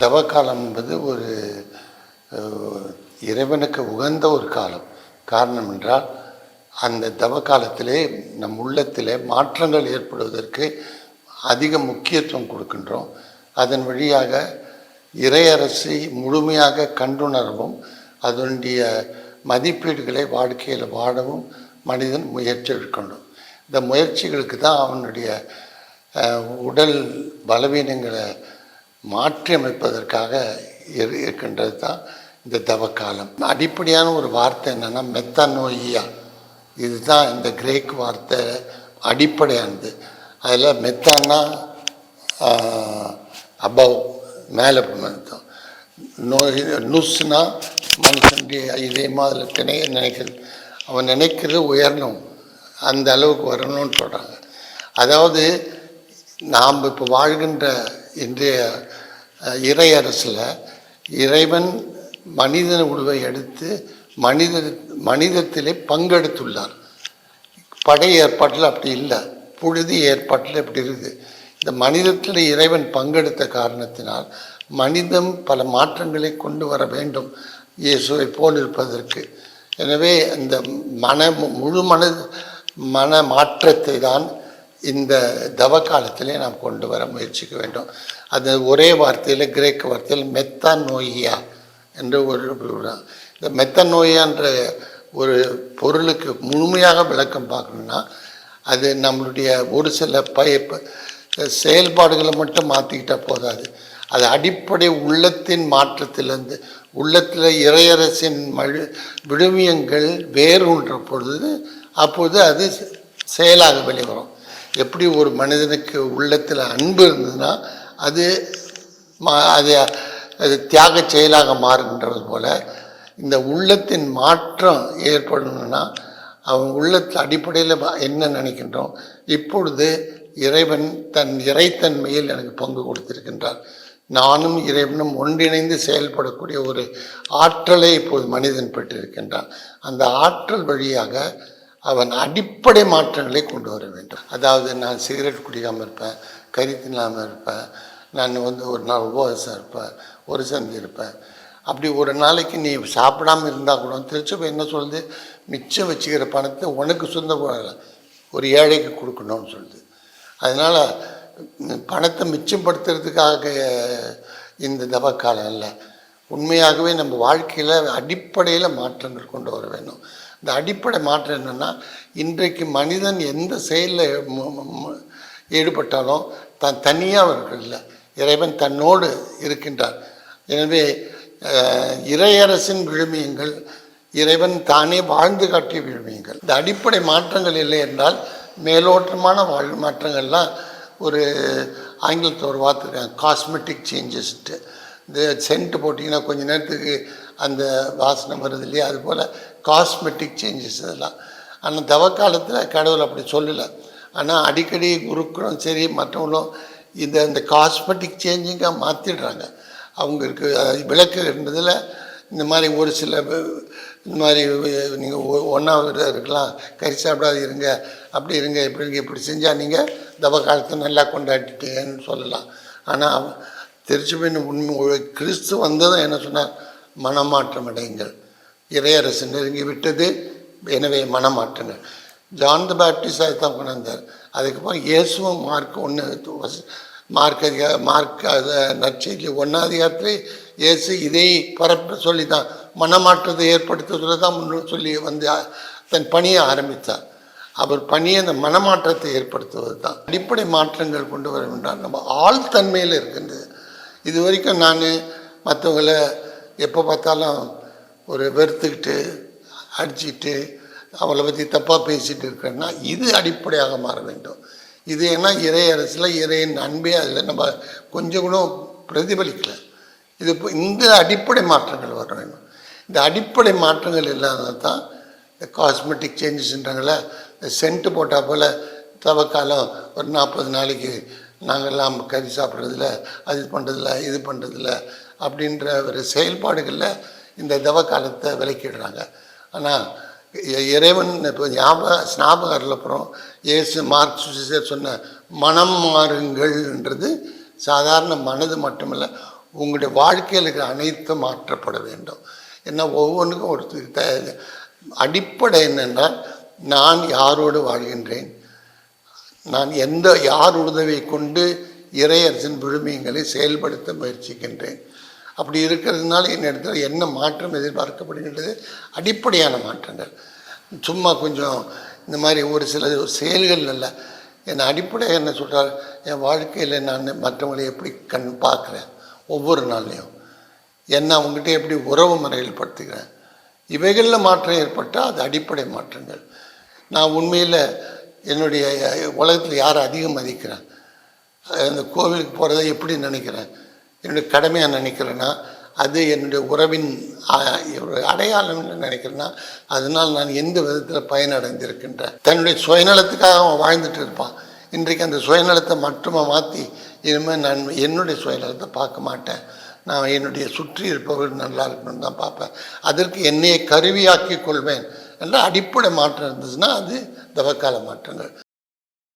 தவக்காலம் என்பது ஒரு இறைவனுக்கு உகந்த ஒரு காலம். காரணம் என்றால் அந்த தவ காலத்திலே நம் உள்ளத்திலே மாற்றங்கள் ஏற்படுவதற்கு அதிக முக்கியத்துவம் கொடுக்கின்றோம். அதன் வழியாக இறையரசை முழுமையாக கண்டுணரவும் அதனுடைய மதிப்பீடுகளை வாழ்க்கையில் வாழவும் மனிதன் முயற்சி எடுக்கணும். இந்த முயற்சிகளுக்கு தான் அவனுடைய உடல் பலவீனங்களை மாற்றி அமைப்பதற்காக இருக்கின்றது தான் இந்த தவக்காலம். அடிப்படையான ஒரு வார்த்தை என்னென்னா மெத்தனோயியா. இதுதான் இந்த கிரேக் வார்த்தை அடிப்படையானது. அதில் மெத்தான்னா அபவ், மேலே அர்த்தம். நுஸ்னா மனுஷனுடைய இதயமாக அதில் நினைக்கிறது. அவன் நினைக்கிறது உயரணும், அந்த அளவுக்கு வரணும்னு சொல்கிறாங்க. அதாவது நாம் இப்போ வாழ்கின்ற இன்றைய இறையரசில் இறைவன் மனிதன உருவை எடுத்து மனிதத்திலே பங்கெடுத்துள்ளார். படை ஏற்பாட்டில் அப்படி இல்லை, புழுதி ஏற்பாட்டில் அப்படி இருக்குது. இந்த மனிதத்தில் இறைவன் பங்கெடுத்த காரணத்தினால் மனிதன் பல மாற்றங்களை கொண்டு வர வேண்டும் இயேசுவை போல் இருப்பதற்கு. எனவே இந்த முழு மன மாற்றத்தை தான் இந்த தவ காலத்திலே நாம் கொண்டு வர முயற்சிக்க வேண்டும். அது ஒரே வார்த்தையில், கிரேக்க வார்த்தையில் மெத்தனோயியா என்ற ஒரு, இந்த மெத்தனோயான்ற ஒரு பொருளுக்கு முழுமையாக விளக்கம் பார்க்கணுன்னா அது நம்மளுடைய ஒரு சில செயல்பாடுகளை மட்டும் மாற்றிக்கிட்டால் போதாது. அது அடிப்படை உள்ளத்தின் மாற்றத்திலேருந்து, உள்ளத்தில் இறையரசின் விழுமியங்கள் வேறுன்ற பொழுது அப்போது அது செயலாக வெளிவரும். எப்படி ஒரு மனிதனுக்கு உள்ளத்தில் அன்பு இருந்ததுன்னா அது தியாக செயலாக மாறுகின்றது போல் இந்த உள்ளத்தின் மாற்றம் ஏற்படணும்னா அவன் உள்ளத்தில் அடிப்படையில் என்ன நினைக்கின்றோம். இப்பொழுது இறைவன் தன் இறைத்தன்மையில் எனக்கு பங்கு கொடுத்திருக்கின்றார். நானும் இறைவனும் ஒன்றிணைந்து செயல்படக்கூடிய ஒரு ஆற்றலை இப்போது மனிதன் பெற்றிருக்கின்றான். அந்த ஆற்றல் வழியாக அவன் அடிப்படை மாற்றங்களை கொண்டு வர வேண்டும். அதாவது நான் சிகரெட் குடிக்காமல் இருப்பேன், கறி தின்னாமல் இருப்பேன், நான் ஒரு நாள் உபவாசம் இருப்பேன், ஒரு சந்தி இருப்பேன். அப்படி ஒரு நாளைக்கு நீ சாப்பிடாமல் இருந்தால் கூட திருச்சபை என்ன சொல்லுது, மிச்சம் வச்சுக்கிற பணத்தை உனக்கு சொந்தம் ஒரு ஏழைக்கு கொடுக்கணும்னு சொல்லுது. அதனால் பணத்தை மிச்சப்படுத்துறதுக்காக இந்த தவக்காலம் இல்லை. உண்மையாகவே நம்ம வாழ்க்கையில் அடிப்படையில் மாற்றங்கள் கொண்டு வர வேண்டும். இந்த அடிப்படை மாற்றம் என்னென்னா, இன்றைக்கு மனிதன் எந்த செயலில் ஈடுபட்டாலும் தான் தனியாக அவர்கள் இறைவன் தன்னோடு இருக்கின்றார். எனவே இறையரசின் விழுமியங்கள், இறைவன் தானே வாழ்ந்து காட்டிய விழுமியங்கள், இந்த அடிப்படை மாற்றங்கள் இல்லை என்றால் மேலோட்டமான மாற்றங்கள்லாம் ஒரு ஆங்கிலத்தில் ஒரு வார்த்தை இருக்காங்க, காஸ்மெட்டிக் சேஞ்சஸ்ட்டு. இந்த சென்ட்டு போட்டிங்கன்னா கொஞ்சம் நேரத்துக்கு அந்த வாசனை வருது இல்லையா, அதுபோல் காஸ்மெட்டிக் சேஞ்சஸ் இதெல்லாம். ஆனால் தவக்காலத்தில் கடவுள் அப்படி சொல்லலை. ஆனால் அடிக்கடி குருக்களும் சரி மற்றவங்களும் இந்த காஸ்மெட்டிக் சேஞ்சிங்காக மாற்றிடுறாங்க. அவங்களுக்கு விளக்கு இருந்ததில் இந்த மாதிரி ஒரு சில இந்த மாதிரி நீங்கள் ஒன்றாவது இருக்கலாம், கறி சாப்பிடாது இருங்க, அப்படி இருங்க, இப்படி செஞ்சால் நீங்கள் தவ காலத்தை நல்லா கொண்டாடிட்டீங்கன்னு சொல்லலாம். ஆனால் திருச்சபையின் உண்மை கிறிஸ்து வந்ததும் என்ன சொன்னார், மனமாற்றம் அடையுங்கள், இறையரசு நெருங்கி விட்டது, எனவே மனமாற்றங்கள். ஜான் த பேப்டிஸ்ட் அதுதான் கொண்டாந்தார். அதுக்கப்புறம் இயேசுவும் மார்க் நற்செய்தி 1ஆம் அதிகாரத்திலே இயேசு இதை பரப்ப சொல்லி தான், மனமாற்றத்தை ஏற்படுத்த சொல்ல தான் சொல்லி தன் பணியை ஆரம்பித்தார். அவர் பணியை அந்த மனமாற்றத்தை ஏற்படுத்துவது தான். அடிப்படை மாற்றங்கள் கொண்டு வர வேண்டாம். நம்ம ஆழ்தன்மையில் இருக்கின்றது. இது வரைக்கும் நான் மற்றவங்களை எப்போ பார்த்தாலும் ஒரு வெறுத்துக்கிட்டு அடிச்சுக்கிட்டு அவளை பற்றி தப்பாக பேசிகிட்டு இருக்கேன்னா இது அடிப்படையாக மாற வேண்டும். இது ஏன்னா இறையரசில் இறையின் அன்பே அதில் நம்ம கொஞ்சம் கூட பிரதிபலிக்கலை. இது இந்த அடிப்படை மாற்றங்கள் வர வேண்டும். இந்த அடிப்படை மாற்றங்கள் இல்லாதது தான் இந்த காஸ்மெட்டிக் சேஞ்சஸ்ன்றாங்கள, இந்த சென்ட்டு போட்டால் போல் தவக்காலம் ஒரு 40 நாளைக்கு நாங்கள்லாம் கறி சாப்பிட்றதில்ல, அது பண்ணுறதில்ல, இது பண்ணுறதில்ல அப்படின்ற ஒரு செயல்பாடுகளில் இந்த தவக்காலத்தை விலக்கிடுறாங்க. ஆனால் இறைவன் இப்போ ஸ்நாபகரில் அப்புறம் இயேசு மார்க் சொன்ன மனம் மாறுங்கள்ன்றது சாதாரண மனது மட்டுமில்லை, உங்களுடைய வாழ்க்கையில் இருக்கிற அனைத்தும் மாற்றப்பட வேண்டும். ஏன்னா ஒவ்வொன்றுக்கும் ஒரு அடிப்படை என்னென்றால், நான் யாரோடு வாழ்கின்றேன், நான் யார் உதவியை கொண்டு இறையரசின் விழுமியங்களை செயல்படுத்த முயற்சிக்கின்றேன். அப்படி இருக்கிறதுனால என்னிடத்தில் என்ன மாற்றம் எதிர்பார்க்கப்படுகின்றது? அடிப்படையான மாற்றங்கள். சும்மா கொஞ்சம் இந்த மாதிரி ஒரு சில செயல்கள் இல்லை. என் அடிப்படையாக என்ன சொல்கிறார், என் வாழ்க்கையில் நான் மற்றவங்களை எப்படி பார்க்குறேன், ஒவ்வொரு நாள்லையும் என்ன அவங்ககிட்ட எப்படி உறவு முறையில் படுத்துக்கிறேன், இவைகளில் மாற்றம் ஏற்பட்டால் அது அடிப்படை மாற்றங்கள். நான் உண்மையில் என்னுடைய உலகத்தில் யாரை அதிகம் மதிக்கிறேன், அந்த கோவிலுக்கு போகிறத எப்படி நினைக்கிறேன், என்னுடைய கடமையாக நினைக்கிறேன்னா அது என்னுடைய உறவின் அடையாளம்னு நினைக்கிறேன்னா அதனால் நான் எந்த விதத்தில் பயனடைந்திருக்கின்றேன். தன்னுடைய சுயநலத்துக்காக அவன் வாழ்ந்துட்டு இருப்பான். இன்றைக்கு அந்த சுயநலத்தை மட்டுமே மாற்றி இனிமேல் நான் என்னுடைய சுயநலத்தை பார்க்க மாட்டேன், நான் என்னுடைய சுற்றி இருப்பவர்கள் நல்லா இருக்கணும்னு தான் பார்ப்பேன், அதற்கு என்னையை கருவியாக்கி கொள்வேன் என்ற அடிப்படை மாற்றம் இருந்துச்சுன்னா அது தவக்கால மாற்றங்கள்.